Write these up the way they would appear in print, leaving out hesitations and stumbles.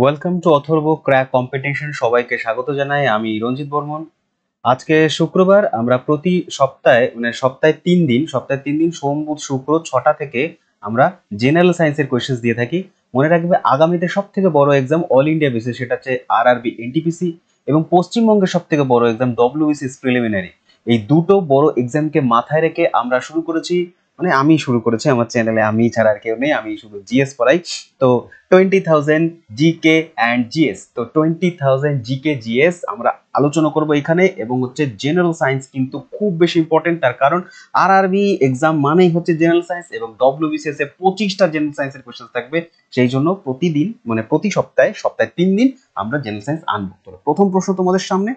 Welcome to Atharva crack competition. সবাইকে স্বাগত জানাই। আমি রঞ্জিত বর্মন। আজকে শুক্রবার। আমরা প্রতি সপ্তাহে সপ্তাহে তিন দিন সোম বুধ শুক্র 6টা থেকে আমরা জেনারেল সায়েন্সের কোয়েশ্চেন্স দিয়ে থাকি। মনে রাখবে, আগামীতে সব থেকে বড় এক্সাম অল ইন্ডিয়া বেসিস, সেটা হচ্ছে আরআরবি এনটিপিসি, এবং পশ্চিমবঙ্গের সব থেকে বড় এক্সাম ডব্লিউবিসিএস প্রিলিমিনারি। এই দুটো বড় এক্সামকে মাথায় রেখে আমরা শুরু করেছি, আমি শুরু করেছি আমার চ্যানেলে, আমি ছাড়া আর কেউ নেই, আমি শুধু জিএস পড়াই। তো 20,000 জিকে অ্যান্ড জিএস, তো 20,000 জিকে জিএস আমরা আলোচনা করব এখানে। এবং হচ্ছে জেনারেল সায়েন্স কিন্তু খুব বেশি ইম্পর্টেন্ট, তার কারণ আরআরবি এক্সাম মানেই হচ্ছে জেনারেল সায়েন্স, এবং ডব্লিউবিসিএস এ 25টা জেনারেল সায়েন্সের কোশ্চেন থাকবে। সেই জন্য প্রতিদিন, প্রতি সপ্তাহে 3 দিন আমরা জেনারেল সায়েন্স আনবো। তো প্রথম প্রশ্ন তোমাদের সামনে।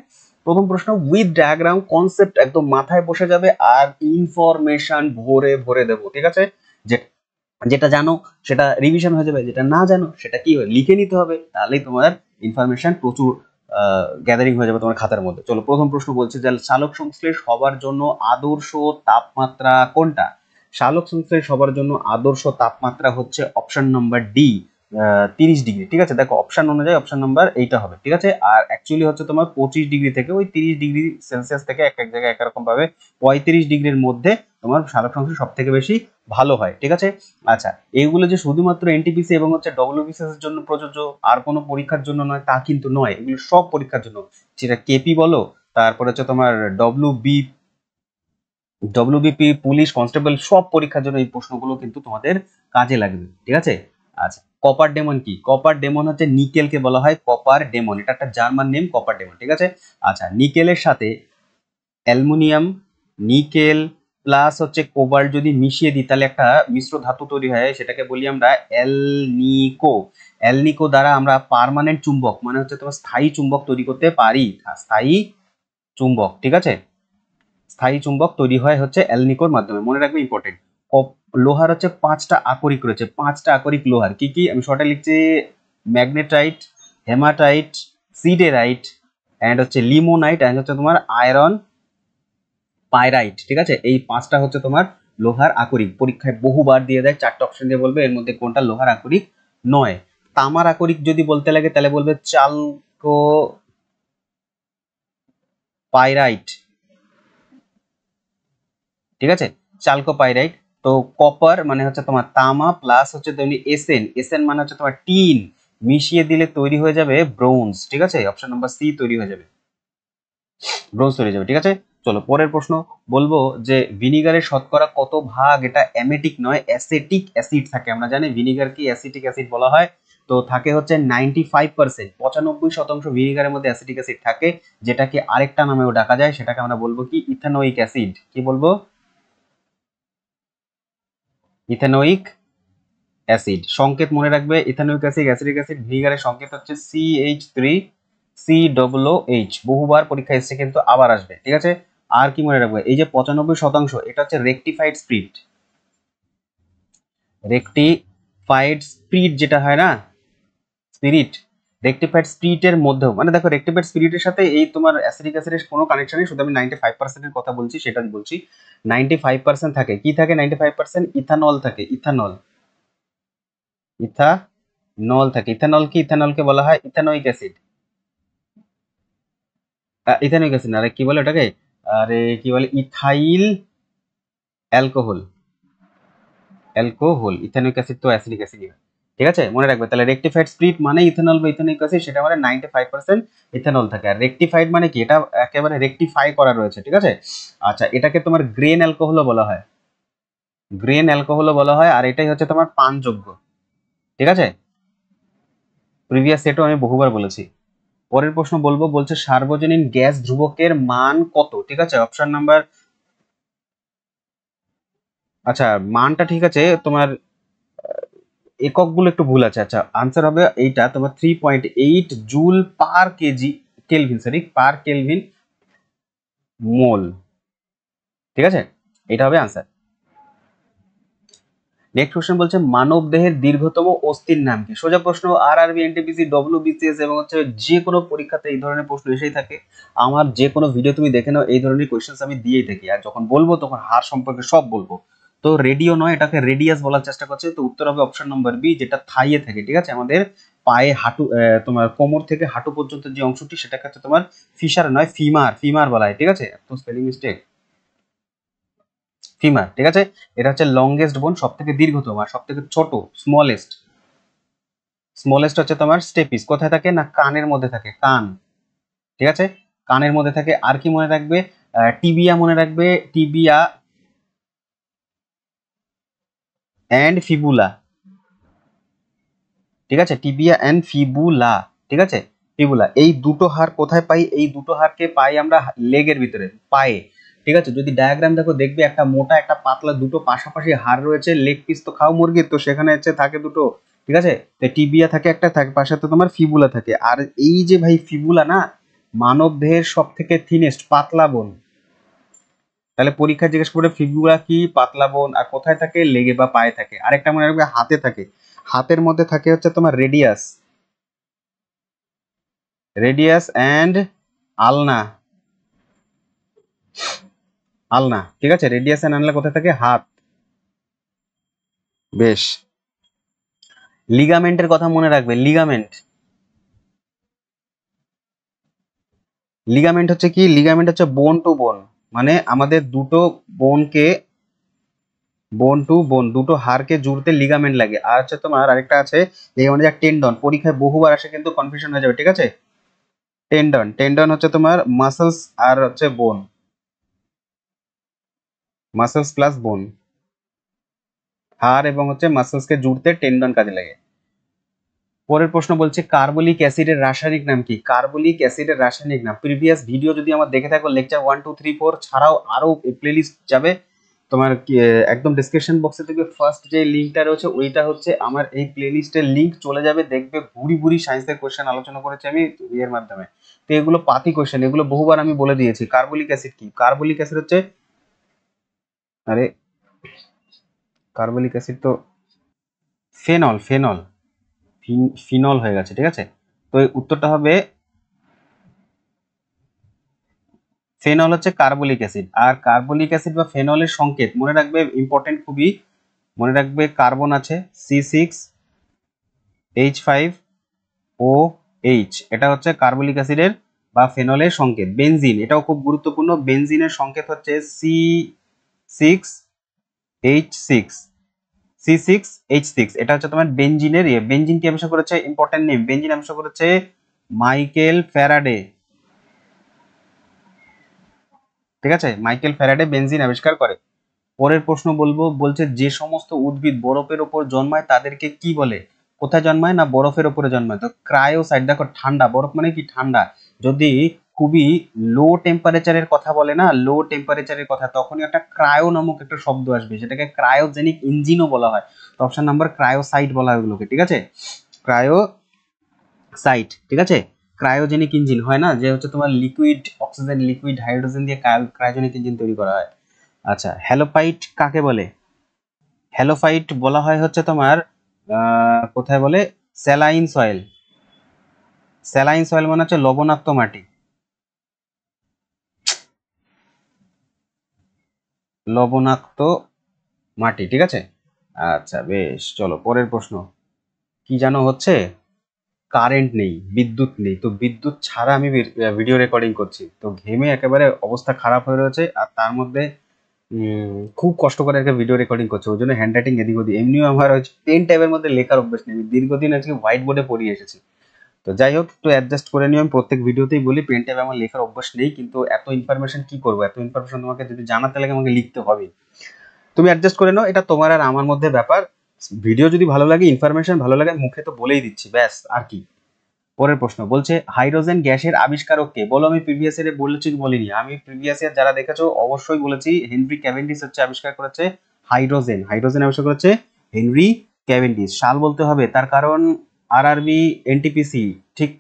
প্রথম প্রশ্ন, উইথ ডায়াগ্রাম, কনসেপ্ট একদম মাথায় বসে যাবে আর ইনফরমেশন ভরে ভরে দেবো, ঠিক আছে? যে যেটা জানো সেটা রিভিশন হয়ে যাবে, যেটা না জানো সেটা কি হয় লিখে নিতে হবে, তাহলেই তোমার ইনফরমেশন প্রচুর গ্যাদারিং হয়ে যাবে তোমার খাতার মধ্যে। চলো, প্রথম প্রশ্ন বলছে যে সালোক সংশ্লেষ হবার জন্য আদর্শ তাপমাত্রা কোনটা? সালোক সংশ্লেষ হবার জন্য আদর্শ তাপমাত্রা হচ্ছে অপশন নাম্বার ডি, 30 ডিগ্রি। ঠিক আছে, দেখো অপশন অনুযায়ী অপশন নাম্বার এইটা হবে, ঠিক আছে? আর অ্যাকচুয়ালি হচ্ছে তোমার 25 ডিগ্রি থেকে ওই 30 ডিগ্রি সেলসিয়াস থেকে এক এক জায়গায় একরকম ভাবে 35 ডিগ্রির মধ্যে তোমার সালোক সংশ্লেষ সব থেকে বেশি ভালো হয়, ঠিক আছে? আচ্ছা, এইগুলো যে শুধুমাত্র এনটিপিসি এবং হচ্ছে ডব্লিউবিসিএস এর জন্য প্রযোজ্য, আর কোনো পরীক্ষার জন্য নয়, তা কিন্তু নয়। এগুলো সব পরীক্ষার জন্য, সেটা কেপি বলো, তারপরে হচ্ছে তোমার ডব্লিউবিপি, পুলিশ, কনস্টেবল, সব পরীক্ষার জন্য এই প্রশ্নগুলো কিন্তু তোমাদের কাজে লাগবে, ঠিক আছে? আচ্ছা, কপার ডেমন কি? কপার ডেমন হচ্ছে নিকেলকে বলা হয় কপার ডেমন, এটা একটা জার্মান নেম, কপার ডেমন, ঠিক আছে? আচ্ছা, নিকেলের সাথে অ্যালুমিনিয়াম, নিকেল প্লাস হচ্ছে কোবাল্ট যদি মিশিয়ে দিই, তাহলে একটা মিশ্র ধাতু তৈরি হয়, সেটাকে বলি আমরা অ্যালনিকো। অ্যালনিকো দ্বারা আমরা পার্মানেন্ট চুম্বক, মানে হচ্ছে তোমার স্থায়ী চুম্বক তৈরি করতে পারি। স্থায়ী চুম্বক, ঠিক আছে? স্থায়ী চুম্বক তৈরি হয় হচ্ছে অ্যালনিকোর মাধ্যমে, মনে রাখবে, ইম্পর্টেন্ট। লোহার হচ্ছে 5টা আকরিক রয়েছে, 5টা আকরিক লোহার কি কি আমি শর্টে লিখছি: ম্যাগনেটাইট, হেমাটাইট, সিডেরাইট, অ্যান্ড হচ্ছে লিমোনাইট, অ্যান্ড হচ্ছে তোমার আয়রন পাইরাইট, ঠিক আছে? এই 5টা হচ্ছে তোমার লোহার আকরিক। পরীক্ষায় বহুবার দিয়ে দেয়, 4টে অপশন দিয়ে বলবে এর মধ্যে কোনটা লোহার আকরিক নয়। তামার আকরিক যদি বলতে লাগে তাহলে বলবে চালকো পাইরাইট, ঠিক আছে? চালকো পাইরাইট। তো কপার মানে হচ্ছে তোমার তামা, প্লাস হচ্ছে তুমি এসএন, এসএন মানে হচ্ছে তোমার টিন, মিশিয়ে দিলে তৈরি হয়ে যাবে ব্রোঞ্জ, ঠিক আছে? অপশন নাম্বার সি তৈরি হয়ে যাবে, ব্রোঞ্জ তৈরি হয়ে যাবে, ঠিক আছে? চলো পরের প্রশ্ন বলবো যে ভিনিগারের শতকরা কত ভাগ, এটা অ্যামেটিক নয় অ্যাসেটিক অ্যাসিড থাকে। আমরা জানি ভিনিগার কি অ্যাসিটিক অ্যাসিড বলা হয়। তো থাকে হচ্ছে 95%, 95% ভিনিগারের মধ্যে অ্যাসিটিক অ্যাসিড থাকে, যেটাকে আরেকটা নামেও ডাকা যায়, সেটাকে আমরা বলবো কি ইথানোইক অ্যাসিড। কি বলবো? Ethanoic acid. সংকেত মনে রাখবে, ইথানোইক অ্যাসিড, অ্যাসিটিক অ্যাসিড, ভিনিগারের সংকেত হচ্ছে CH3COOH। বহুবার পরীক্ষা এসছে কিন্তু আবার আসবে, ঠিক আছে? আর কি মনে রাখবে, এই যে 95%, এটা হচ্ছে রেকটিফাইড স্পিরিট। রেকটিফাইড স্পিরিট যেটা হয় না, স্পিরিট, রেকটিফাইড স্পিরিটের মধ্যেও, মানে দেখো রেকটিফাইড স্পিরিটের সাথে এই তোমার অ্যাসিডিক অ্যাসিডের কোনো কানেকশন নেই, শুধু আমি 95%-এর কথা বলছি, সেটা বলছি। 95% থাকে, কি থাকে 95%? ইথানল থাকে, ইথানল, ইথানল থাকে। ইথানল কি? ইথানলকে বলা হয় ইথানোইক অ্যাসিড। ইথানোইক অ্যাসিড না, আরে কি বলে ওটাকে, আরে কি বলে, ethyl alcohol, alcohol. Ethanoic acid তো অ্যাসিডিক অ্যাসিড, ঠিক আছে? মনে রাখবে তাহলে রেকটিফাইড স্পিরিট মানে ইথানল বা ইথানোইক অ্যাসিড, সেটা মানে 95% ইথানল থাকে। আর রেকটিফাইড মানে কি, এটা একেবারে রেকটিফাই করা রয়েছে, ঠিক আছে? আচ্ছা, এটাকে তোমার গ্রেন অ্যালকোহলও বলা হয়, গ্রেন অ্যালকোহলও বলা হয়, আর এটাই হচ্ছে তোমার পানযোগ্য, ঠিক আছে? প্রিভিয়াস সেটও আমি বহুবার বলেছি। পরের প্রশ্ন বলছে সার্বজনীন গ্যাস ধ্রুবকের মান কত, ঠিক আছে? অপশন নাম্বার, আচ্ছা মানটা ঠিক আছে, তোমার এককগুলো একটু ভুল আছে। আচ্ছা, আনসার হবে এইটা তোমার 3.8 joule per kg, kelvin, sorry, per kelvin mole, ঠিক আছে? এটা হবে আনসার। নেক্সট কোশ্চেন বলছে মানব দেহের দীর্ঘতম অস্থির নাম কি? সোজা প্রশ্ন, আরআরবি, এনটিপিসি, ডব্লিউবিসিএস এবং হচ্ছে যে কোনো পরীক্ষাতে এই ধরনের প্রশ্ন এসেই থাকে। আমার যে কোনো ভিডিও তুমি দেখে নাও, এই ধরনের কোশ্চেন আমি দিয়েই থাকি, আর যখন বলবো তখন হার সম্পর্কে সব বলবো। তো রেডিও নয়, এটাকে রেডিয়াস বলার চেষ্টা করছে, তো উত্তর হবে অপশন নাম্বার বি, যেটা থাইয়ে থাকে, ঠিক আছে? আমাদের পায়ে হাঁটু তোমার কোমর থেকে হাঁটু পর্যন্ত যে অংশটি সেটাকে হচ্ছে তোমার ফিশার নয় ফিমার, ফিমার বলা হয়, ঠিক আছে? তো স্পেলিং মিস্টেক, ফিমার, ঠিক আছে? এটা হচ্ছে লংগেস্ট বোন, সব থেকে দীর্ঘতম, আর সব থেকে ছোট স্মলেস্ট, স্মলেস্ট হচ্ছে তোমার স্টেপিস। কোথায় থাকে না কানের মধ্যে থাকে, কান, ঠিক আছে? কানের মধ্যে থাকে। আর কি মনে রাখবে? টিবিয়া মনে রাখবে, টিবিয়া অ্যান্ড ফিবুলা, ঠিক আছে? টিবিয়া অ্যান্ড ফিবুলা, ঠিক আছে? ফিবুলা, এই দুটো হাড় কোথায় পাই? এই দুটো হাড়কে পাই আমরা লেগের ভিতরে, পায়ে, ঠিক আছে? যদি ডায়াগ্রাম দেখো দেখবে একটা মোটা একটা পাতলা দুটো পাশাপাশি হাড় রয়েছে। লেগ পিস তো খাও মুরগির, তো সেখানে হচ্ছে থাকে দুটো, ঠিক আছে? তো টিবিয়া থাকে একটা, থাকে পাশে তো তোমার ফিবুলা থাকে। আর এই যে ভাই ফিবুলা না মানব দেহের সব থেকে থিনেস্ট পাতলা বোন। তাহলে পরীক্ষা জিজ্ঞেস করে ফিবুলা কি, পাতলা বোন, আর কোথায় থাকে? লেগে বা পায়ে থাকে। আরেকটা মনে রাখবে হাতে থাকে, হাতের মধ্যে থাকে হচ্ছে তোমার রেডিয়াস, রেডিয়াস অ্যান্ড আলনা, আলনা, ঠিক আছে? রেডিয়াস অ্যান্ড আলনা কোথায় থাকে? হাত। বেশ, লিগামেন্টের কথা মনে রাখবে, লিগামেন্ট, লিগামেন্ট হচ্ছে কি? লিগামেন্ট হচ্ছে বোন টু বোন, মানে আমাদের দুটো বোনকে, বোন টু বোন দুটো হাড়কে জুড়তে লিগামেন্ট লাগে। আর হচ্ছে তোমার আরেকটা আছে লিগামেন্ট, যা টেন্ডন, পরীক্ষায় বহুবার আসে কিন্তু কনফিউশন হয়ে যাবে, ঠিক আছে? টেন্ডন, টেন্ডন হচ্ছে তোমার মাসলস আর হচ্ছে বোন, মাসলস প্লাস বোন, হাড় এবং হচ্ছে মাসলসকে জুড়তে টেন্ডন কাজে লাগে। পরের প্রশ্ন বলছে কার্বলিক অ্যাসিডের রাসায়নিক নাম কি? কার্বলিক অ্যাসিডের রাসায়নিক নাম, প্রিভিয়াস ভিডিও যদি আমার দেখে থাকো লেকচার 1 2 3 4 ছাড়াও আরো প্লেলিস্ট যাবে তোমার একদম ডেসক্রিপশন বক্সে দেখবে ফার্স্ট যে লিঙ্কটা রয়েছে ওইটা হচ্ছে আমার এই প্লেলিস্টের লিঙ্ক, চলে যাবে দেখবে ভুরি ভুরি সায়েন্সের কোশ্চেন আলোচনা করেছি আমি এর মাধ্যমে। তো এগুলো পাতি কোশ্চেন, এগুলো বহুবার আমি বলে দিয়েছি। কার্বলিক অ্যাসিড কি? কার্বলিক অ্যাসিড হচ্ছে, আরে কার্বলিক অ্যাসিড তো ফেনল, ফেনল, ফিনল হয়ে গেছে, ঠিক আছে? তো এই উত্তরটা হবে ফেনল, হচ্ছে কার্বলিক অ্যাসিড। আর কার্বলিক অ্যাসিড বা ফেনলের সংকেত মনে রাখবে, ইম্পর্টেন্ট খুবই, মনে রাখবে কার্বন আছে C6H5OH, এটা হচ্ছে কার্বলিক অ্যাসিডের বা ফেনলের সংকেত। বেনজিন, এটাও খুব গুরুত্বপূর্ণ, বেনজিনের সংকেত হচ্ছে C6H6, এটা হচ্ছে তোমার বেনজিনের ইয়ে। বেনজিন কি আবিষ্কার করেছে? ইম্পর্টেন্ট নেম, বেনজিন আবিষ্কার করেছে মাইকেল ফ্যারাডে, ঠিক আছে? মাইকেল ফ্যারাডে বেনজিন আবিষ্কার করে। পরের প্রশ্ন বলবো, বলছে যে সমস্ত উদ্ভিদ বরফের ওপর জন্মায় তাদেরকে কি বলে? কোথায় জন্মায়? না বরফের ওপরে জন্মায়। তো ক্রায়োসাইট, দেখো ঠান্ডা, বরফ মানে কি? ঠান্ডা। যদি খুবই লো টেম্পারেচারের কথা বলে না, লো টেম্পারেচারের কথা, তখনই একটা ক্রায়ো নামক একটা শব্দ আসবে, সেটাকে ক্রায়োজেনিক ইঞ্জিনও বলা হয়। তো অপশন নাম্বার ক্রায়োসাইট বলা হয় ওগুলোকে, ঠিক আছে? ক্রায়োসাইট, ঠিক আছে? ক্রায়োজেনিক ইঞ্জিন হয় না, যে হচ্ছে তোমার লিকুইড অক্সিজেন লিকুইড হাইড্রোজেন দিয়ে ক্রায়োজেনিক ইঞ্জিন তৈরি করা হয়। আচ্ছা, হ্যালোপাইট কাকে বলে? হ্যালোফাইট বলা হয় হচ্ছে তোমার কোথায় বলে? স্যালাইন সয়েল, স্যালাইন সয়েল মানে হচ্ছে লবণাক্ত মাটি, লবণাক্ত মাটি, ঠিক আছে? আচ্ছা বেশ, চলো পরের প্রশ্ন। কি জানো হচ্ছে কারেন্ট নেই, বিদ্যুৎ নেই, তো বিদ্যুৎ ছাড়া আমি ভিডিও রেকর্ডিং করছি, তো ঘেমে একেবারে অবস্থা খারাপ হয়ে রয়েছে। আর তার মধ্যে খুব কষ্ট করে একটা ভিডিও রেকর্ডিং করছে, ওই জন্য হ্যান্ড রাইটিং এদিক ওদিক। এমনিও আমার পেন ট্যাবের মধ্যে লেখার অভ্যাস নেই, আমি দীর্ঘদিন আজকে হোয়াইট বোর্ডে পড়িয়ে এসেছি। তো যাই হোক, একটু অ্যাডজাস্ট করে নিও। আমি প্রত্যেক ভিডিওতেই বলি পেন ট্যাবে আমার লেখার অভ্যাস নেই, কিন্তু এত ইনফরমেশন কি করবো, এত ইনফরমেশন তোমাকে যদি জানাতে লাগে আমাকে লিখতে হবে। তুমি অ্যাডজাস্ট করে নাও, এটা তোমার আর আমার মধ্যে ব্যাপার। ভিডিও যদি ভালো লাগে, ইনফরমেশন ভালো লাগে, মুখে তো বলেই দিচ্ছি, ব্যাস আর কি। পরের প্রশ্ন বলছে হাইড্রোজেন গ্যাসের আবিষ্কারক কে? বলো, আমি প্রিভিয়াস ইয়ারে বলেছি কি বলিনি? আমি প্রিভিয়াস ইয়ার যারা দেখেছো অবশ্যই বলেছি হেনরি ক্যাভেন্ডিশ হচ্ছে আবিষ্কার করেছে হাইড্রোজেন, হাইড্রোজেন আবিষ্কার করেছে হেনরি ক্যাভেন্ডিশ। সাল বলতে হবে, তার কারণ আরআরবি এনটিপিসি ঠিক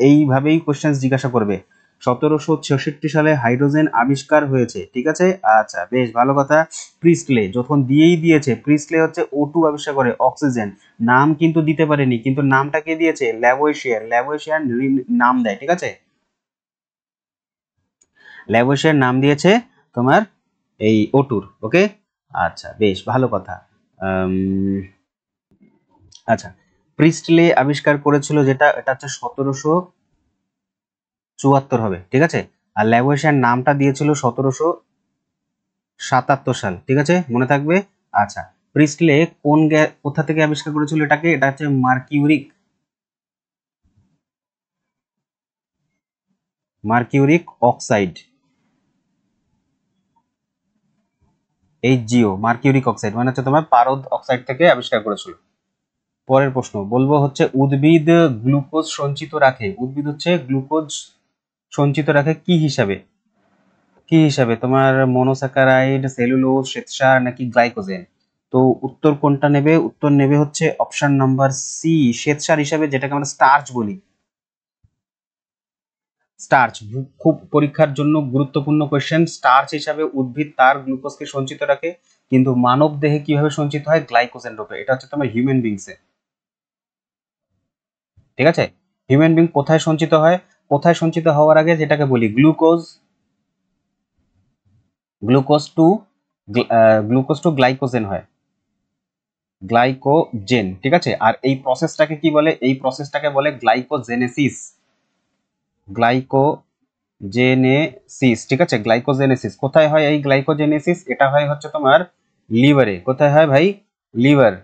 এইভাবেই কোশ্চেন জিজ্ঞাসা করবে। 1766 সালে হাইড্রোজেন আবিষ্কার হয়েছে, ঠিক আছে? আচ্ছা বেশ, ভালো কথা। প্রিস্টলে যখন দিয়েই দিয়েছে, প্রিস্টলে হচ্ছে O2 আবিষ্কার করে, অক্সিজেন। নাম কিন্তু দিতে পারেনি, কিন্তু নামটা কে দিয়েছে? ল্যাভোইশিয়ার, ল্যাভোইশিয়ার নাম দেয়, ঠিক আছে? ল্যাভোইশিয়ার নাম দিয়েছে তোমার এই O2-র, ওকে? আচ্ছা বেশ, ভালো কথা। আচ্ছা, প্রিস্টলে আবিষ্কার করেছিল যেটা, এটা হচ্ছে 1774 হবে, ঠিক আছে। আর ল্যাভোইশিয়ার নামটা দিয়েছিল 1777 সাল, ঠিক আছে, মনে থাকবে। আচ্ছা, প্রিস্টলে কোথা থেকে আবিষ্কার করেছিল এটাকে? এটা হচ্ছে mercuric oxide, HgO, mercuric oxide মানে হচ্ছে তোমার পারদ অক্সাইড থেকে আবিষ্কার করেছিল। পরের প্রশ্ন বলবো হচ্ছে, উদ্ভিদ গ্লুকোজ সঞ্চিত রাখে, উদ্ভিদ হচ্ছে গ্লুকোজ সঞ্চিত রাখে কি হিসাবে তোমার মনোস্যাকারাইড, সেলুলোজ, শ্বেতসার নাকি গ্লাইকোজেন? তো উত্তর কোনটা নেবে? উত্তর নেবে হচ্ছে অপশন নাম্বার সি, শ্বেতসার হিসাবে, যেটাকে আমরা স্টার্চ বলি। স্টার্চ, খুব পরীক্ষার জন্য গুরুত্বপূর্ণ কোয়েশ্চেন। স্টার্চ হিসাবে উদ্ভিদ তার গ্লুকোজকে সঞ্চিত রাখে, কিন্তু মানব দেহে কিভাবে সঞ্চিত হয়? গ্লাইকোজেন রূপে। এটা হচ্ছে তোমার হিউম্যান বিংসে, ঠিক আছে। হিউম্যান বিং কোথায় সঞ্চিত হয়? কোথায় সঞ্চিত হওয়ার আগে যেটাকে বলি glucose, glucose to glucose to glycogen হয়, গ্লাইকোজেন, ঠিক আছে। আর এই প্রসেসটাকে কি বলে? এই প্রসেসটাকে বলে গ্লাইকোজেনেসিস, গ্লাইকোজেনেসিস, ঠিক আছে, গ্লাইকোজেনেসিস। কোথায় হয় এই গ্লাইকোজেনেসিস? এটা হয় হচ্ছে তোমার লিভারে। কোথায় হয় ভাই? লিভার।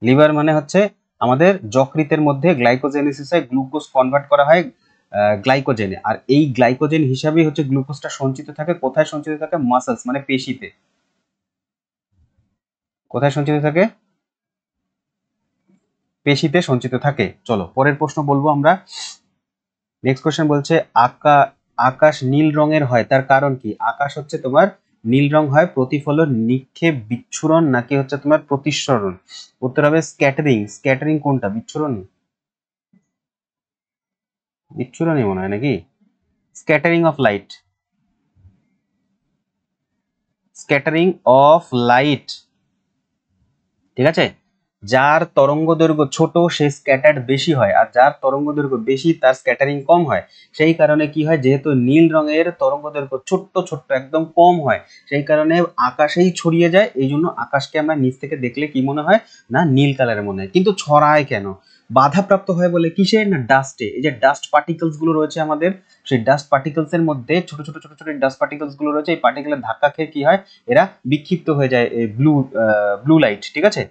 লিভার মানে হচ্ছে আমাদের যকৃতের মধ্যে গ্লাইকোজেনেসিস হয়, গ্লুকোজ কনভার্ট করা হয় গ্লাইকোজেনে। আর এই গ্লাইকোজেন হিসাবেই হচ্ছে গ্লুকোজটা সঞ্চিত থাকে। কোথায় সঞ্চিত থাকে? মাসলস মানে পেশিতে। কোথায় সঞ্চিত থাকে? পেশিতে সঞ্চিত থাকে। চলো পরের প্রশ্ন বলবো আমরা। নেক্সট কোশ্চেন বলছে, আকাশ নীল রঙের হয়, তার কারণ কি? আকাশ হচ্ছে তোমার নীল রং হয় প্রতিফলন, নিক্ষেপ, বিচ্ছুরণ নাকি হচ্ছে তোমার প্রতিসরণ? উত্তর হবে স্ক্যাটারিং। স্ক্যাটারিং কোনটা? বিচ্ছুরণ? বিচ্ছুরণই মনে হয় নাকি? Scattering of light, scattering of light, ঠিক আছে। যার তরঙ্গ দৈর্ঘ্য ছোট সে স্ক্যাটার্ড বেশি হয়, আর যার তরঙ্গ দৈর্ঘ্য বেশি তার স্ক্যাটারিং কম হয়। সেই কারণে কি হয়, যেহেতু নীল রঙের তরঙ্গ দৈর্ঘ্য ছোট্ট ছোট্ট একদম কম হয়, সেই কারণে আকাশেই ছড়িয়ে যায়। এই জন্য আকাশকে আমরা নিচ থেকে দেখলে কি মনে হয়? না নীল কালারের মনে হয়। কিন্তু ছড়ায় কেন? বাধাপ্রাপ্ত হয় বলে কিসে? না ডাস্টে। এই যে ডাস্ট পার্টিকেলস গুলো রয়েছে আমাদের, সেই ডাস্ট পার্টিকেলস এর মধ্যে ছোট ছোট ছোট ছোট ডাস্ট পার্টিকেলস গুলো রয়েছে, এই পার্টিকেলের ধাক্কা খেয়ে কি হয়, এরা বিক্ষিপ্ত হয়ে যায় ব্লু লাইট, ঠিক আছে।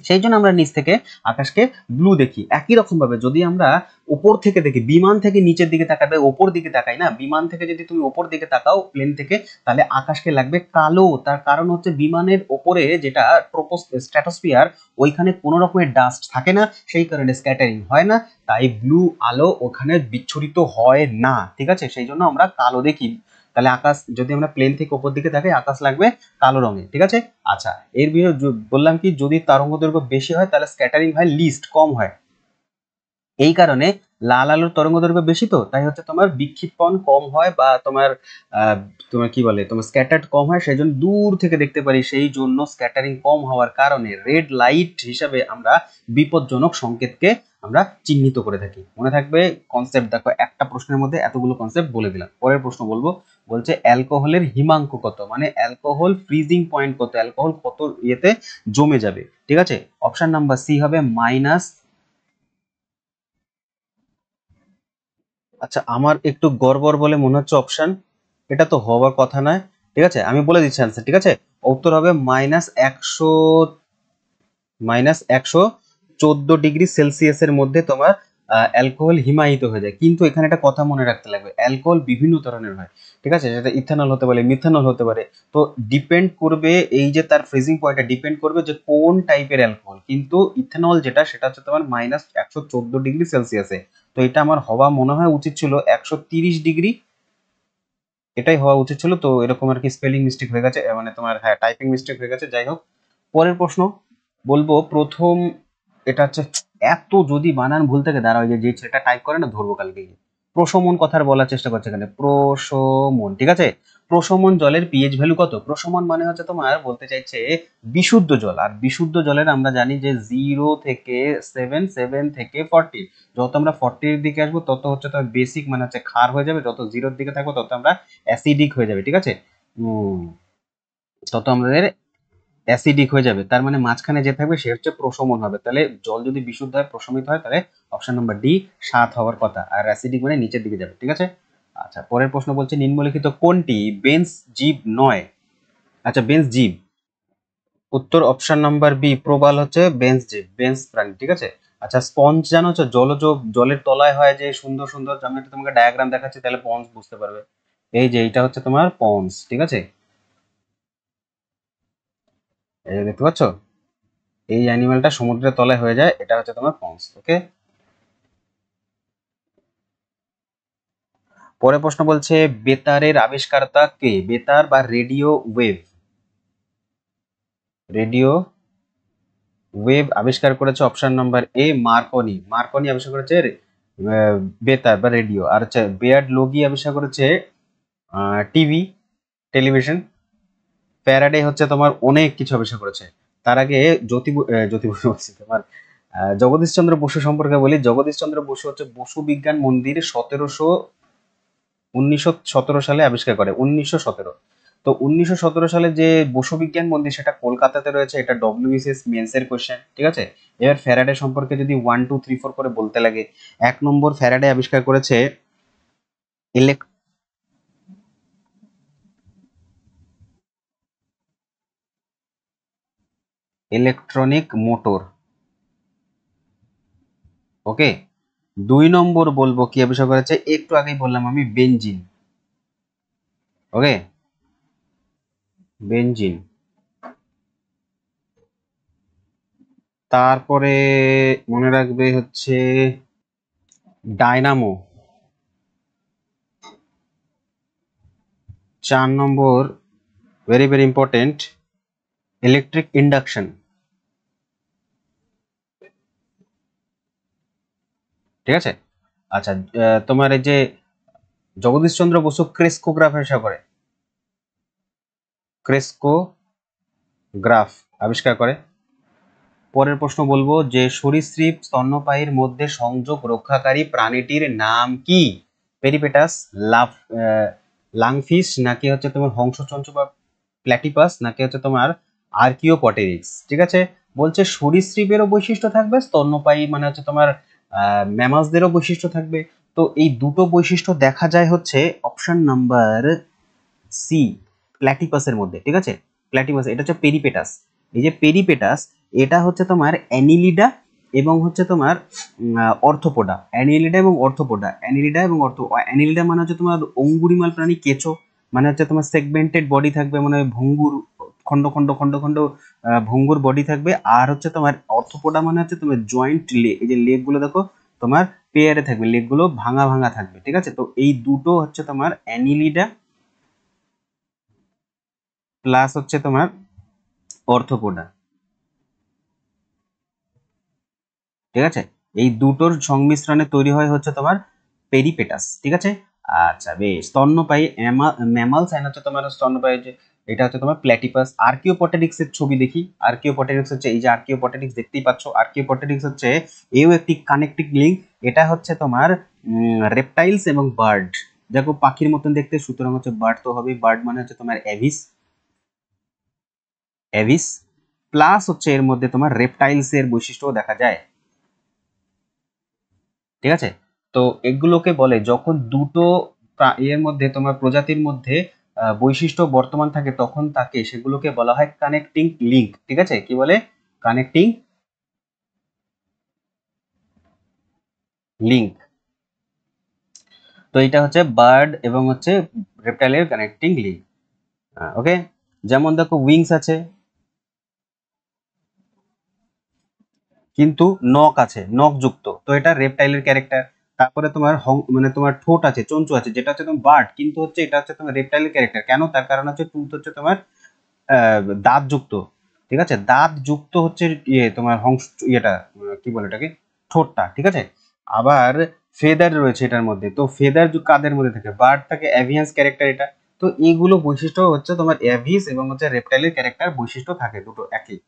সেই জন্য আমরা নিচ থেকে আকাশকে ব্লু দেখি। একই রকম ভাবে যদি আমরা উপর থেকে দেখি, বিমান থেকে নিচের দিকে তাকাবে, ওপর দিকে তাকাই না, বিমান থেকে যদি তুমি ওপর দিকে তাকাও প্লেন থেকে, তাহলে আকাশকে লাগবে কালো। তার কারণ হচ্ছে বিমানের ওপরে যেটা স্ট্র্যাটোস্ফিয়ার, ওইখানে কোনো রকমের ডাস্ট থাকে না, সেই কারণে স্ক্যাটারিং হয় না, তাই ব্লু আলো ওখানে বিচ্ছুরিত হয় না, ঠিক আছে। সেই জন্য আমরা কালো দেখি। তাহলে আকাশ, যদি আমরা প্লেন থেকে উপর দিকে তাকাই, আকাশ লাগবে কালো রঙে, ঠিক আছে। আচ্ছা, এর বললাম কি, যদি তরঙ্গ দৈর্ঘ্য বেশি হয় তাহলে স্ক্যাটারিং হয় লিস্ট, কম হয়। এই কারণে লাল আলোর তরঙ্গ দৈর্ঘ্য বেশি, তো তাই হচ্ছে তোমার বিক্ষিপ্তন কম হয়, বা তোমার আহ, তোমার কি বলে, তোমার স্ক্যাটার্ড কম হয়, সেই জন্য দূর থেকে দেখতে পারি। সেই জন্য স্ক্যাটারিং কম হওয়ার কারণে রেড লাইট হিসাবে আমরা বিপজ্জনক সংকেতকে আমরা চিহ্নিত করে থাকি। মনে থাকবে কনসেপ্ট। দেখো, একটা প্রশ্নের মধ্যে এতগুলো কনসেপ্ট বলে দিলাম। পরের প্রশ্ন বলবো, বলছে অ্যালকোহলের হিমাঙ্ক কত, মানে অ্যালকোহল ফ্রিজিং পয়েন্ট কত, অ্যালকোহল কত ইয়েতে জমে যাবে, ঠিক আছে। অপশন নাম্বার সি হবে মাইনাস, আচ্ছা আমার একটু গড়বড় বলে মনে হচ্ছে অপশন, এটা তো হওয়ার কথা নয়, ঠিক আছে, আমি বলে দিচ্ছি আনসার, ঠিক আছে। উত্তর হবে -114 ডিগ্রি সেলসিয়াসের মধ্যে তোমার অ্যালকোহল হিমায়িত হয়ে যায়। কিন্তু এখানে একটা কথা মনে রাখতে লাগবে, অ্যালকোহল বিভিন্ন ধরনের হয়, ঠিক আছে, যেটা ইথানল হতে পারে, মিথানল হতে পারে। তো ডিপেন্ড করবে, এই যে তার ফ্রিজিং পয়েন্টটা ডিপেন্ড করবে যে কোন টাইপের অ্যালকোহল। কিন্তু ইথানল যেটা, সেটা হচ্ছে তোমার -114 ডিগ্রি সেলসিয়াসে। তো এটা আমার হওয়া মনে হয় উচিত ছিল 130 ডিগ্রি, এটাই হওয়া উচিত ছিল। তো এরকম আর কি স্পেলিং মিস্টেক হয়ে গেছে, মানে তোমার, হ্যাঁ, টাইপিং মিস্টেক হয়ে গেছে। যাই হোক, পরের প্রশ্ন বলবো প্রথম, এটা হচ্ছে, এত যদি বানান ভুল থেকে দাঁড়ায়, যে ছেলেটা টাইপ করে না, ধরবো কালকে গিয়ে। প্রশমন কথার বলার চেষ্টা করছে এখানে, প্রশমন, ঠিক আছে। প্রশমন জলের পিএইচ ভ্যালু কত? প্রশমন মানে হচ্ছে তোমার বলতে চাইছে বিশুদ্ধ জল। আর বিশুদ্ধ জলের আমরা জানি যে 0 থেকে 7, 7 থেকে 40। যত আমরা 40-এর দিকে আসবো তত হচ্ছে তোমার বেসিক মানে হচ্ছে ক্ষার হয়ে যাবে, যত 0-এর দিকে থাকবো তত আমরা অ্যাসিডিক হয়ে যাবে, ঠিক আছে। তত আমাদের অ্যাসিডিক হয়ে যাবে, তার মানে মাঝখানে যে থাকবে সে হচ্ছে প্রশমন হবে। তাহলে জল যদি বিশুদ্ধ হয়, প্রশমিত হয়, তাহলে অপশন নাম্বার ডি স্বাদ হওয়ার কথা, আর অ্যাসিডিক মানে নিচের দিকে যাবে। ঠিক আছে। আচ্ছা, পরের প্রশ্ন বলছে নিম্নলিখিত কোনটি বেঞ্চ জীব নয়? আচ্ছা, বেঞ্চ জীব, উত্তর অপশন নাম্বার বি প্রবাল হচ্ছে বেঞ্চ জীব, বেঞ্চ প্রাণী। ঠিক আছে। আচ্ছা, স্পঞ্জ জানো হচ্ছে জলজ, জলের তলায় হয় যে সুন্দর সুন্দর, আমি একটা তোমাকে ডায়াগ্রাম দেখাচ্ছি তাহলে পন্স বুঝতে পারবে। এই যে এইটা হচ্ছে তোমার পন্স। ঠিক আছে, এই যে দেখতে পাচ্ছ, এই অ্যানিমালটা সমুদ্রের তলায় হয়ে যায়, এটা হচ্ছে তোমার পন্স। ওকে। পরের প্রশ্ন বলছে বেতারের আবিষ্কারতা কে? বেতার বা রেডিও ওয়েভ, রেডিও ওয়েভ আবিষ্কার করেছে option number A Marconi. Marconi আবিষ্কার করেছে বেতার বা রেডিও। আর হচ্ছে বেয়ার্ড লগি আবিষ্কার করেছে টিভি, টেলিভিশন। ফ্যারাডে হচ্ছে তোমার অনেক কিছু আবিষ্কার করেছে। তার আগে জ্যোতি বসু বলছি তোমার, জগদীশ চন্দ্র বসু সম্পর্কে বলি। জগদীশ চন্দ্র বসু হচ্ছে বসু বিজ্ঞান মন্দির 1917 সালে আবিষ্কার করে, 1917। তো 1917 সালে যে বসু বিজ্ঞান মন্দির সেটা কলকাতাতে রয়েছে, এটা ডব্লিউবিসিএস মেন্স এর কোশ্চেন। ঠিক আছে। এবার ফ্যারাডে সম্পর্কে যদি 1 2 3 4 করে বলতে লাগে, 1 নম্বর ফ্যারাডে আবিষ্কার করেছে ইলেকট্রনিক মোটর। ওকে। 2 নম্বর বলবো কি আবিষ্কার করেছে, একটু আগেই বললাম আমি, বেনজিন। ওকে, বেনজিন। তারপরে মনে রাখবে হচ্ছে ডায়নামো। 4 নম্বর, very very important, electric induction. ঠিক আছে। আচ্ছা, তোমার এই যে জগদীশ চন্দ্র বসু ক্রেস্কোগ্রাফ আবিষ্কার করে, ক্রেস্কোগ্রাফ আবিষ্কার করে। পরের প্রশ্ন বলবো যে সরীসৃপ স্তন্যপায়ীর মধ্যে সংযোগ রক্ষাকারী প্রাণীটির নাম কি? পেরিপেটাস, লাভ, লাংফিশ, নাকি হচ্ছে তোমার হংসচঞ্চু বা প্ল্যাটিপাস, নাকি হচ্ছে তোমার আর্কিওপটেরিক্স। ঠিক আছে। বলছে সরীসৃপেরও বৈশিষ্ট্য থাকবে, স্তন্যপায়ী মানে হচ্ছে তোমার ম্যামাসদেরও বৈশিষ্ট্য থাকবে। তো এই দুটো বৈশিষ্ট্য দেখা যায় হচ্ছে অপশন নাম্বার সি প্ল্যাটিপাসের মধ্যে। ঠিক আছে। প্ল্যাটিপাস এটা হচ্ছে পেরিপেটাস। এই যে পেরিপেটাস, এটা হচ্ছে তোমার অ্যানিলিডা এবং হচ্ছে তোমার অর্থোপোডা। অ্যানিলিডা এবং অর্থোপোডা, অ্যানিলিডা এবং অ্যানিলিডা মানে হচ্ছে তোমার অঙ্গুরিমাল প্রাণী, কেঁচো, মানে হচ্ছে তোমার সেগমেন্টেড বডি থাকবে, মানে ভঙ্গুর, খন্ড খন্ড খন্ড খন্ড ভঙ্গুর বডি থাকবে। আর হচ্ছে তোমার অর্থোপোডা মানে হচ্ছে তোমার জয়েন্ট লেগ, এই যে লেগ গুলো দেখো তোমার পেয়ারে থাকবে, লেগ গুলো ভাঙা ভাঙা থাকবে। ঠিক আছে। তো এই দুটো হচ্ছে তোমার অ্যানিলিডা প্লাস হচ্ছে তোমার অর্থোপোডা। ঠিক আছে। এই দুটোর সংমিশ্রণে তৈরি হয় হচ্ছে তোমার পেরিপেটাস। ঠিক আছে। আচ্ছা বেশ, স্তন্যপায়ী ম্যামালস এন্ড হচ্ছে তোমার স্তন্যপায়ী যে এটা হচ্ছে তোমার প্ল্যাটিপাস। আর্কিওপটেরিক্স এর ছবি দেখি। আর্কিওপটেরিক্স হচ্ছে এই যে আর্কিওপটেরিক্স দেখতেই পাচ্ছ, আর্কিওপটেরিক্স হচ্ছে এও একটি কানেক্টিং লিঙ্ক। এটা হচ্ছে তোমার রেপটাইলস এবং বার্ড, দেখো পাখির মতন দেখতে, সুতরাং হচ্ছে বার্ড তো হবে, বার্ড মানে হচ্ছে তোমার অ্যাভিস, অ্যাভিস প্লাস হচ্ছে এর মধ্যে তোমার রেপটাইলস এর বৈশিষ্ট্য দেখা যায়। ঠিক আছে। তো এগুলোকে বলে যখন দুটো এর মধ্যে তোমার প্রজাতির মধ্যে বৈশিষ্ট্য বর্তমান থাকে তখন তাকে সেগুলোকে বলা হয় কানেক্টিং লিঙ্ক। ঠিক আছে। কি বলে? Connecting link. তো এটা হচ্ছে বার্ড এবং হচ্ছে রেপটাইলের কানেক্টিং লিঙ্ক। ওকে। যেমন দেখো উইংস আছে কিন্তু নখ আছে, নখ যুক্ত, তো এটা রেপটাইলের ক্যারেক্টার। তারপরে তোমার মানে তোমার ঠোঁট আছে, চঞ্চু আছে, যেটা হচ্ছে তোমার বার্ড, কিন্তু হচ্ছে এটা হচ্ছে তোমার রেপটাইলের ক্যারেক্টার। কেন? তার কারণ হচ্ছে টুথ হচ্ছে তোমার দাঁত যুক্ত। ঠিক আছে। দাঁত যুক্ত হচ্ছে ইয়ে তোমার ইয়েটা কি বলে এটাকে, ঠোঁটটা। ঠিক আছে। আবার ফেদার রয়েছে এটার মধ্যে, তো ফেদার কাদের মধ্যে থাকে? বার্ড থাকে, অ্যাভিয়ান্স ক্যারেক্টার এটা। তো এইগুলো বৈশিষ্ট্য হচ্ছে তোমার অ্যাভিস এবং হচ্ছে রেপটাইলের ক্যারেক্টার বৈশিষ্ট্য থাকে দুটো একই।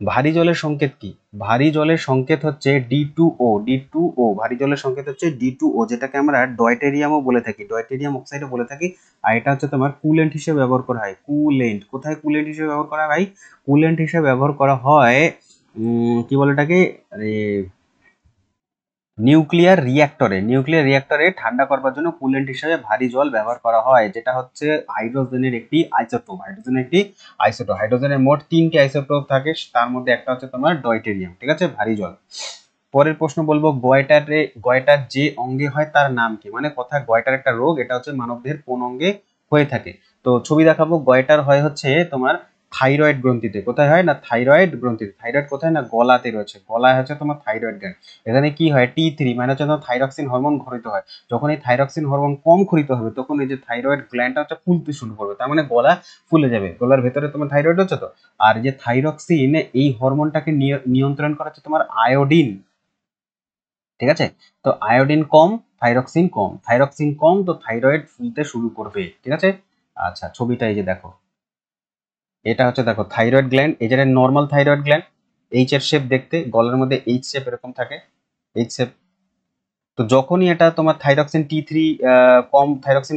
ভারী জলের সংকেত কি? ভারী জলের সংকেত হচ্ছে D2O। D2O ভারী জলের সংকেত হচ্ছে D2O, যেটাকে আমরা ডয়টেরিয়ামও বলে থাকি, ডয়টেরিয়াম অক্সাইডও বলে থাকি। আর এটা হচ্ছে তোমার কুলেন্ট হিসেবে ব্যবহার করা হয়। কুলেন্ট কোথায় কুলেন্ট হিসেবে ব্যবহার করা হয় ভাই? কুলেন্ট হিসেবে ব্যবহার করা হয় কি বলে এটাকে, আরে নিউক্লিয়ার রিঅ্যাক্টরে ঠান্ডা করবার জন্য কুলেন্ট হিসেবে ভারী জল ব্যবহার করা হয়, যেটা হচ্ছে হাইড্রোজেনের হাইড্রোজেনের মোট 3টি আইসোটোপ থাকে, তার মধ্যে একটা হচ্ছে তোমার ডয়টেরিয়াম। ঠিক আছে, ভারী জল। পরের প্রশ্ন বলবো, গয়টার যে অঙ্গে হয় তার নাম কি? মানে কথা গয়টার একটা রোগ, এটা হচ্ছে মানবদেহের কোন অঙ্গে হয়ে থাকে? তো ছবি দেখাবো। গয়টার হয় হচ্ছে তোমার থাইরয়েড গ্রন্থিতে। কোথায় হয় না? থাইরয়েড গ্রন্থিতে। থাইরয়েড কোথায় না? গলাতে রয়েছে। গলায় হচ্ছে তোমার থাইরয়েড গ্ল্যান্ড। এখানে কি হয়? T3 মানে হচ্ছে তোমার থাইরক্সিন হরমোন ক্ষরিত হয়। যখন এই থাইরক্সিন হরমোন কম ক্ষরিত হবে, তখন এই যে থাইরয়েড গ্ল্যান্ডটা হচ্ছে ফুলতে শুরু করবে, তার মানে গলা ফুলে যাবে। গলার ভেতরে তোমার থাইরয়েড হচ্ছে তো। আর যে থাইরক্সিন, এই হরমোনটাকে নিয়ন্ত্রণ করা হচ্ছে তোমার আয়োডিন। ঠিক আছে, তো আয়োডিন কম, থাইরক্সিন কম, তো থাইরয়েড ফুলতে শুরু করবে। ঠিক আছে, আচ্ছা ছবিটা এই যে দেখো, এটা হচ্ছে দেখো থাইরয়েড গ্ল্যান্ড, এই যে নর্মাল থাইরয়েড গ্ল্যান্ড, এইচ এর শেপ দেখতে, গলার মধ্যে এইচ শেপ এরকম থাকে, এইচ শেপ। তো যখনই এটা তোমার থাইরক্সিন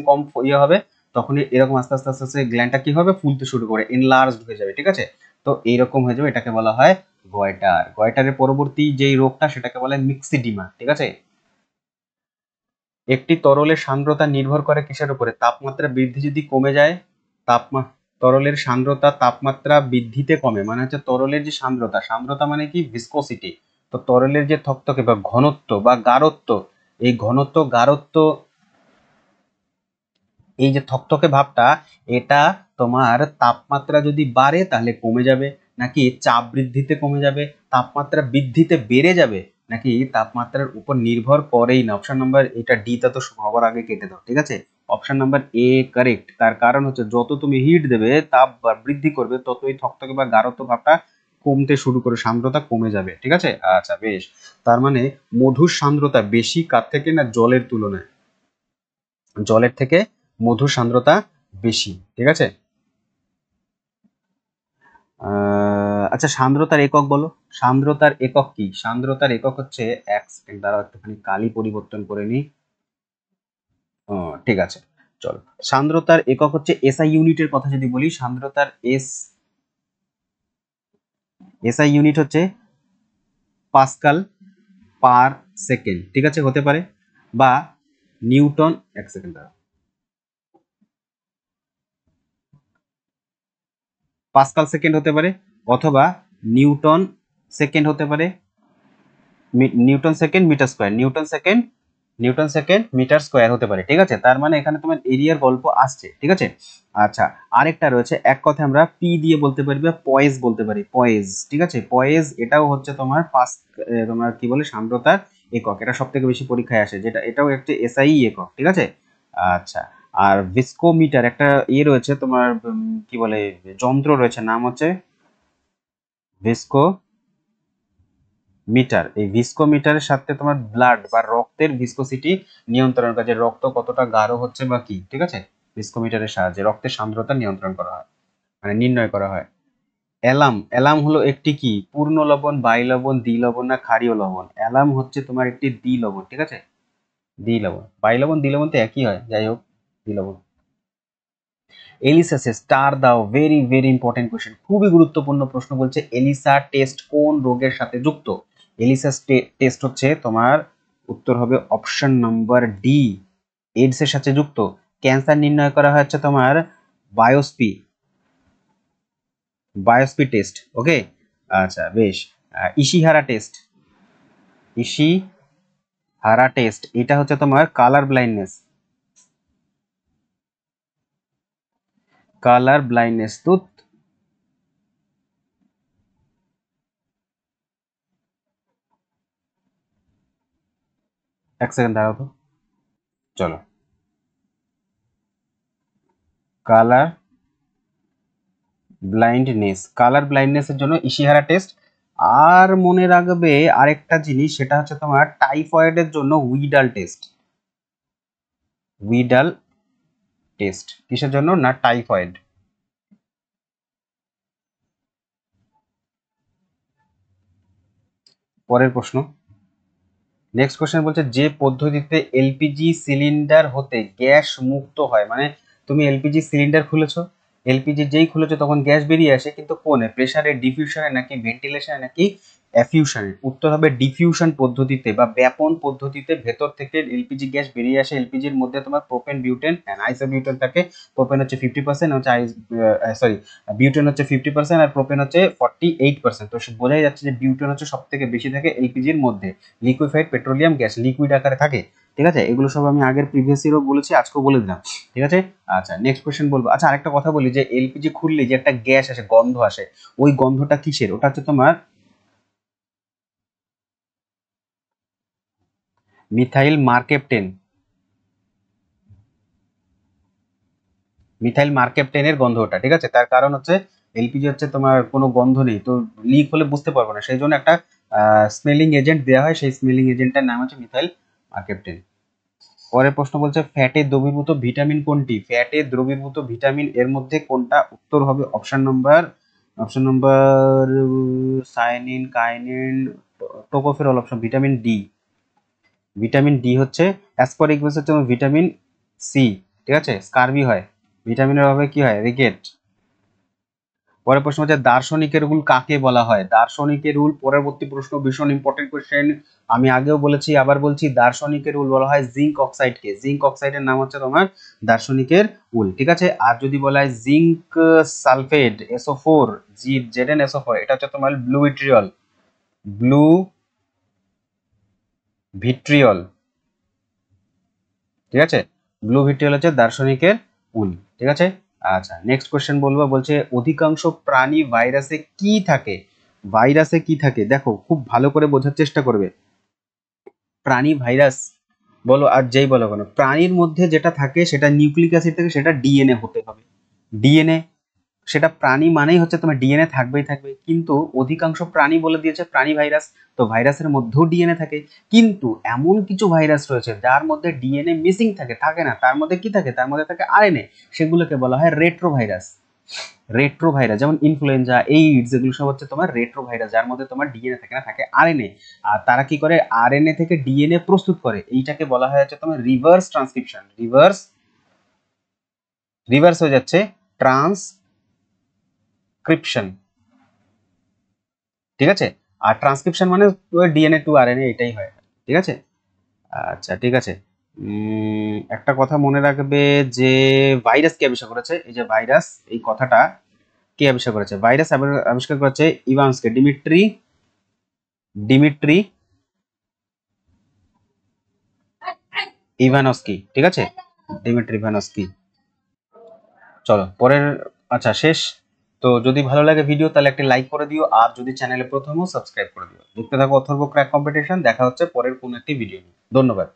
কম ইয়ে হবে, তখনই এরকম আস্তে আস্তে আস্তে আস্তে গ্ল্যান্ডটা কি হবে? ফুলতে শুরু করে, এনলার্জড হয়ে যাবে। ঠিক আছে, তো এইরকম হয়ে যাবে, এটাকে বলা হয় গয়টার। গয়টারের পরবর্তী যেই রোগটা, সেটাকে বলা হয় মিক্সিডিমা। ঠিক আছে, একটি তরলের সান্দ্রতা নির্ভর করে কিসের উপরে? তাপমাত্রা বৃদ্ধি যদি কমে যায়, তরলের সান্দ্রতা তাপমাত্রা বৃদ্ধিতে কমে, মানে হচ্ছে তরলের যে সান্দ্রতা, সান্দ্রতা মানে কি? ভিসকোসিটি। তো তরলের যে থকথকে বা ঘনত্ব বা গাঢ়ত্ব, এই ঘনত্ব গাঢ়ত্ব, এই যে থকথকে ভাবটা, এটা তোমার তাপমাত্রা যদি বাড়ে তাহলে কমে যাবে, নাকি চাপ বৃদ্ধিতে কমে যাবে, তাপমাত্রা বৃদ্ধিতে বেড়ে যাবে, নাকি তাপমাত্রার উপর নির্ভর করেই না? অপশন নাম্বার এটা ডিটা তো সবার আগে কেটে দাও। ঠিক আছে, অপশন নাম্বার এ কারেক্ট। তার কারণ হচ্ছে যত তুমি হিট দেবে, তাপ বৃদ্ধি করবে, তত এই থকথকে বা গাঢ়ত্ব ভাবটা কমতে শুরু করে, সান্দ্রতা কমে যাবে। ঠিক আছে, আচ্ছা বেশ। তার মানে মধুর সান্দ্রতা বেশি কার থেকে না? জলের তুলনায়। জলের থেকে মধুর সান্দ্রতা বেশি। ঠিক আছে, আচ্ছা সান্দ্রতার একক বলো। সান্দ্রতার একক কি? সান্দ্রতার একক হচ্ছে এক সেকেন্ড, দ্বারা একটুখানি কালি পরিবর্তন করে নিই। ঠিক আছে, চলো। সান্দ্রতার একক হচ্ছে এসআই ইউনিটের কথা যদি বলি, সান্দ্রতার এসআই ইউনিট হচ্ছে পাস্কাল পার সেকেন্ড। ঠিক আছে, হতে পারে, বা নিউটন, এক সেকেন্ড দাঁড়াও, পাস্কাল সেকেন্ড হতে পারে, অথবা নিউটন সেকেন্ড হতে পারে, নিউটন সেকেন্ড মিটার স্কোয়ার হতে পারে। ঠিক আছে, তার মানে এখানে তোমার এরিয়ার গল্প আসছে। ঠিক আছে, আচ্ছা আরেকটা রয়েছে, এক কথা আমরা পি দিয়ে বলতে পারি বা পয়েজ বলতে পারি, পয়েজ। ঠিক আছে, পয়েজ এটাও হচ্ছে তোমার তোমার কি বলে সান্দ্রতার একক। এটা সব থেকে বেশি পরীক্ষায় আসে, যেটা এটাও একটি এসআই একক। ঠিক আছে, আচ্ছা। আর ভিস্কোমিটার একটা ইয়ে রয়েছে তোমার, কি বলে যন্ত্র রয়েছে, নাম হচ্ছে ভিস্কো মিটার। এই ভিস্কোমিটারের সাথে তোমার ব্লাড বা রক্তের ভিসকোসিটি নিয়ন্ত্রণ করা, যে রক্ত কতটা গাঢ় হচ্ছে বা কি। ঠিক আছে, ভিস্কোমিটারের সাহায্যে রক্তের সান্দ্রতা নিয়ন্ত্রণ করা হয়, মানে নির্ণয় করা হয়। অ্যালাম হলো একটি কি? পূর্ণ লবণ, বাই লবণ, দ্বি লবণ না ক্ষারীয় লবণ? অ্যালাম হচ্ছে তোমার একটি দ্বি লবণ। ঠিক আছে, দ্বি লবণ। বাই লবণ দ্বি লবণ তো একই হয়, যাই হোক, দ্বি লবণ। এলিসা স্টার দাও, ভেরি ভেরি ইম্পর্টেন্ট কোশ্চেন, খুবই গুরুত্বপূর্ণ প্রশ্ন। বলছে এলিসা টেস্ট কোন রোগের সাথে যুক্ত? এলিসা টেস্ট হচ্ছে তোমার, উত্তর হবে অপশন নাম্বার ডি, এইডস এর সাথে যুক্ত। ক্যান্সার নির্ণয় করা হচ্ছে তোমার বায়োস্পি বায়োস্পি টেস্ট। ওকে, আচ্ছা বেশ। ইশিহারা টেস্ট, ইশিহারা টেস্ট এটা হচ্ছে তোমার কালার ব্লাইন্ডনেস তো। এক সেকেন্ড দাঁড়াও তো, চলো। কালার ব্লাইন্ডনেসের জন্য ইশিহারা টেস্ট। আর মনে রাখবে আরেকটা জিনিস, সেটা হচ্ছে তোমার টাইফয়েডের জন্য উইডাল টেস্ট। কিসের জন্য না? টাইফয়েড। পরের প্রশ্ন, নেক্সট কোশ্চেন বলছে যে পদ্ধতিতে এলপিজি সিলিন্ডার হতে গ্যাস মুক্ত হয়, মানে তুমি এলপিজি সিলিন্ডার খুলেছো, এলপিজি যেই খুলেছো তখন গ্যাস বেরিয়ে আসে, কিন্তু কোনে, প্রেসারে, ডিফিউশনে নাকি ভেন্টিলেশনে নাকি অ্যাফিউশনে? উত্তর হবে ডিফিউশন পদ্ধতিতে বা ব্যাপন পদ্ধতিতে ভেতর থেকে এলপিজি গ্যাস বেরিয়ে আসে। এলপিজির মধ্যে তোমার প্রোপেন, বিউটেন এন্ড আইসোবিউটেন থাকে। প্রোপেন হচ্ছে 50%, হচ্ছে সরি বিউটেন হচ্ছে 50% আর প্রোপেন হচ্ছে 48%। তো বোঝাই যাচ্ছে যে বিউটেন হচ্ছে সব থেকে বেশি থাকে এলপিজির মধ্যে। লিকুইফাইড পেট্রোলিয়াম গ্যাস লিকুইড আকারে থাকে, ঠিক আছে? এগুলো সব আমি আগের প্রিভিয়াস ইয়ারও বলেছি, আজকেও বলে দিলাম, ঠিক আছে? আচ্ছা নেক্সট কোশ্চেন বলবো। আচ্ছা আরেকটা কথা বলি, যে এলপিজি খুললে যে একটা গ্যাস আসে, গন্ধ আসে, ওই গন্ধটা কিসের? ওটা হচ্ছে তোমার মিথাইল মার্কেপটেন, মিথাইল মার্কেপটেনের গন্ধ ওটা, ঠিক আছে? তার কারণ হচ্ছে এলপিজি হচ্ছে তোমার কোনো গন্ধ নেই, তো লিক হলে বুঝতে পারবো না, সেই জন্য একটা স্মেলিং এজেন্ট দেওয়া হয়, সেই স্মেলিং এজেন্টটার নাম হচ্ছে মিথাইল মার্কেপটেন। পরের প্রশ্ন বলছে ফ্যাটে দ্রবীভূত ভিটামিন কোনটি? ফ্যাটে দ্রবীভূত ভিটামিন এর মধ্যে কোনটা? উত্তর হবে অপশন নম্বর সায়ানিন, কাইনিন, tocopherol, option vitamin D. Vitamin D হচ্ছে অ্যাসপারিক হচ্ছে তোমার ভিটামিন সি, ঠিক আছে? স্কারবি হয়, ভিটামিনের অভাবে কি হয়? রিকেট। পরের প্রশ্ন হচ্ছে দার্শনিকের রুল কাকে বলা হয়? দার্শনিকের রুল, পরবর্তী প্রশ্ন ভীষণ ইম্পর্টেন্ট কোশ্চেন, আমি আগেও বলেছি আবার বলছি, দার্শনিকের রুল বলা হয় জিঙ্ক অক্সাইডকে। জিঙ্ক অক্সাইডের নাম হচ্ছে তোমার দার্শনিকের উল, ঠিক আছে? আর যদি বলা হয় জিঙ্ক সালফেট SO4, ZnSO4, এটা হচ্ছে তোমার ব্লু ভিট্রিয়ল, ব্লু ভিট্রিয়ল, ঠিক আছে? ব্লু ভিট্রিয়ল হচ্ছে দার্শনিকের উল, ঠিক আছে? আচ্ছা নেক্সট কোশ্চেন বলবো, বলছে অধিকাংশ প্রাণী ভাইরাসে কি থাকে? ভাইরাসে কি থাকে দেখো, খুব ভালো করে বোঝার চেষ্টা করবে। প্রাণী ভাইরাস বলো আর যেই বলো কেন, প্রাণীর মধ্যে যেটা থাকে সেটা নিউক্লিক অ্যাসিড থেকে, সেটা ডিএনএ হতে হবে, ডিএনএ। সেটা প্রাণী মানেই হচ্ছে তোমার ডিএনএ থাকবেই থাকবে, কিন্তু অধিকাংশ প্রাণী বলে দিয়েছে প্রাণী ভাইরাস, তো ভাইরাসের মধ্যেও ডিএনএ থাকে। কিন্তু এমন কিছু ভাইরাস রয়েছে যার মধ্যে ডিএনএ মিসিং থাকে, থাকে না, তার মধ্যে কি থাকে? তার মধ্যে থাকে আরএনএ, সেগুলোকে বলা হয় রেট্রো ভাইরাস। রেট্রো ভাইরাস যেমন ইনফ্লুয়েঞ্জা, এইডস, এগুলো সব হচ্ছে তোমার রেট্রো ভাইরাস, যার মধ্যে তোমার ডিএনএ থাকে না, থাকে আরএনএ। আর তারা কি করে? আরএনএ থেকে ডিএনএ প্রস্তুত করে, এইটাকে বলা হয় হচ্ছে তোমার রিভার্স ট্রান্সক্রিপশন। রিভার্স, রিভার্স হয়ে যাচ্ছে ট্রান্সক্রিপশন, ঠিক আছে? আর ট্রান্সক্রিপশন মানে ডিএনএ টু আরএনএ, এটাই হয়, ঠিক আছে? আচ্ছা ঠিক আছে। একটা কথা মনে রাখবে, যে ভাইরাস কে আবিষ্কার করেছে? এই যে ভাইরাস, এই কথাটা কে আবিষ্কার করেছে? ভাইরাস আবিষ্কার করেছে ইভানসকে, ডিমিট্রি, ডিমিট্রি ইভানস্কি, ঠিক আছে? ডিমিট্রি ইভানস্কি। চলো পরের, আচ্ছা শেষ। তো যদি ভালো লাগে ভিডিও তাহলে একটা লাইক করে দিও, আর যদি চ্যানেলে প্রথম হও সাবস্ক্রাইব করে দিও। দেখতে থাকো অথর্ব ক্র্যাক কম্পিটিশন। দেখা হচ্ছে পরের কোনো একটি ভিডিও। ধন্যবাদ।